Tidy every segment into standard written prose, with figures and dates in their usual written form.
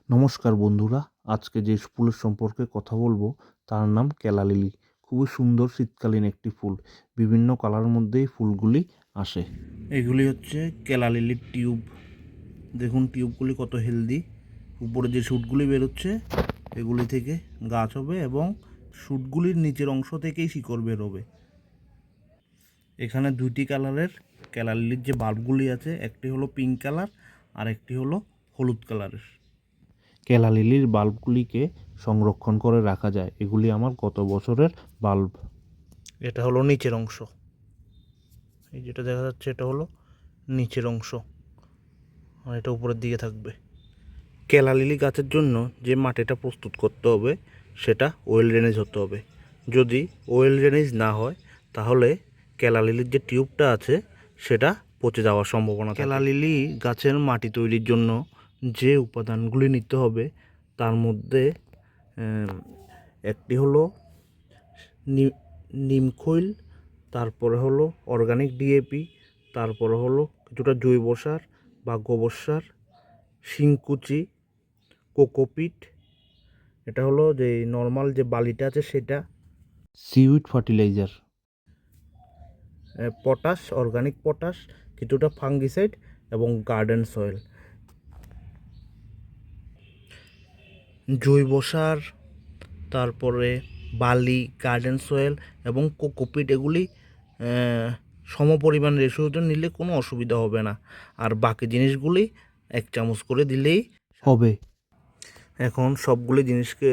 নমস্কার বন্ধুরা, আজকে যে ফুলের সম্পর্কে কথা বলবো তার নাম কেলা লিলি। খুবই সুন্দর শীতকালীন একটি ফুল। বিভিন্ন কালারের মধ্যেই ফুলগুলি আসে। এগুলি হচ্ছে কেলা লিলির টিউব। দেখুন টিউবগুলি কত হেলদি। উপরে যে শুটগুলি বেরোচ্ছে এগুলি থেকে গাছ হবে এবং শুটগুলির নিচের অংশ থেকেই শিকড় বেরোবে। এখানে দুইটি কালারের কেলা লিলির যে বাল্বগুলি আছে, একটি হলো পিঙ্ক কালার আর একটি হলো হলুদ কালারের। কেলা লিলির বাল্বগুলিকে সংরক্ষণ করে রাখা যায়। এগুলি আমার গত বছরের বাল্ব। এটা হলো নিচের অংশ, এই যেটা দেখা যাচ্ছে এটা হলো নিচের অংশ আর এটা উপরের দিকে থাকবে। কেলা লিলি গাছের জন্য যে মাটিটা প্রস্তুত করতে হবে সেটা ওয়েল ড্রেনেজ হতে হবে। যদি ওয়েল ড্রেনেজ না হয় তাহলে কেলা লিলির যে টিউবটা আছে সেটা পচে যাওয়ার সম্ভাবনা থাকে। কেলা লিলি গাছের মাটি তৈরির জন্য যে উপাদানগুলি নিতে হবে তার মধ্যে একটি হলো নিমখৈল, তারপরে হলো অর্গানিক ডিএপি, তারপরে হলো কিছুটা জৈব সার বা গোবর সার, শিংকুচি, কোকোপিট, এটা হলো যে নর্মাল যে বালিটা আছে সেটা, seaweed fertiliser, potash, organic potash, কিছুটা ফাঙ্গিসাইড এবং গার্ডেন সয়েল। জৈব সার, তারপরে বালি, গার্ডেন সয়েল এবং কোকোপিট এগুলি সমপরিমাণ রেশিওতে নিলে কোনো অসুবিধা হবে না। আর বাকি জিনিসগুলি 1 চামচ করে দিলেই হবে। এখন সবগুলি জিনিসকে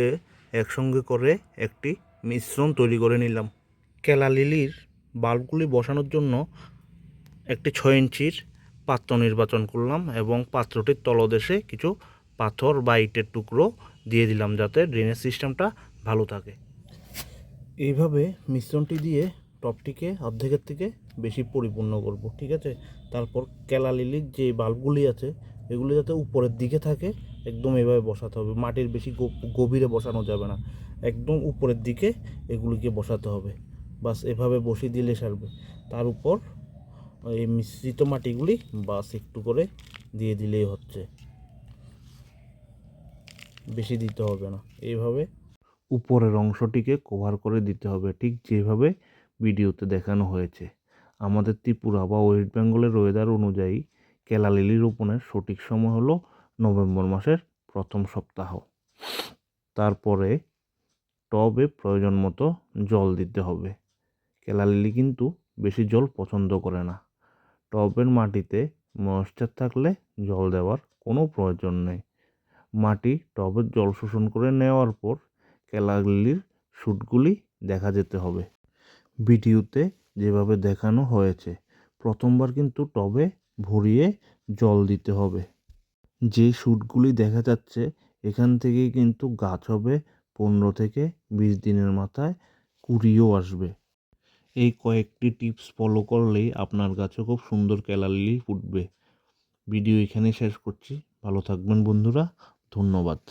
একসঙ্গে করে একটি মিশ্রণ তৈরি করে নিলাম। কেলা লিলির বাল্বগুলি বসানোর জন্য একটি 6 ইঞ্চির পাত্র নির্বাচন করলাম এবং পাত্রটির তলদেশে কিছু পাথর বা ইটের টুকরো দিয়ে দিলাম যাতে ড্রেনেজ সিস্টেমটা ভালো থাকে। এইভাবে মিশ্রণটি দিয়ে টবটিকে অর্ধেকের থেকে বেশি পরিপূর্ণ করব, ঠিক আছে। তারপর কেলা লিলির যে বাল্বগুলি আছে এগুলি যাতে উপরের দিকে থাকে একদম এভাবে বসাতে হবে। মাটির বেশি গভীরে বসানো যাবে না, একদম উপরের দিকে এগুলিকে বসাতে হবে। বাস এভাবে বসিয়ে দিলে সারবে। তার উপর এই মিশ্রিত মাটিগুলি বাস একটু করে দিয়ে দিলেই হচ্ছে, বেশি দিতে হবে না। এইভাবে উপরের অংশটিকে কভার করে দিতে হবে, ঠিক যেভাবে ভিডিওতে দেখানো হয়েছে। আমাদের ত্রিপুরা বা ওয়েস্ট বেঙ্গলের ওয়েদার অনুযায়ী কেলা লিলি রোপণের সঠিক সময় হলো নভেম্বর মাসের প্রথম সপ্তাহ। তারপরে টবে প্রয়োজন মতো জল দিতে হবে। কেলা লিলি কিন্তু বেশি জল পছন্দ করে না। টবের মাটিতে ময়েশ্চার থাকলে জল দেওয়ার কোনো প্রয়োজন নেই। মাটি টবের জল শোষণ করে নেওয়ার পর কেলা লিলির শুটগুলি দেখা যেতে হবে। ভিডিওতে যেভাবে দেখানো হয়েছে প্রথমবার কিন্তু টবে ভরিয়ে জল দিতে হবে। যে শুটগুলি দেখা যাচ্ছে এখান থেকেই কিন্তু গাছ হবে 15 থেকে 20 দিনের মাথায় কুঁড়িও আসবে। এই কয়েকটি টিপস ফলো করলেই আপনার গাছে খুব সুন্দর কেলা লিলি ফুটবে। ভিডিও এখানেই শেষ করছি। ভালো থাকবেন বন্ধুরা, ধন্যবাদ।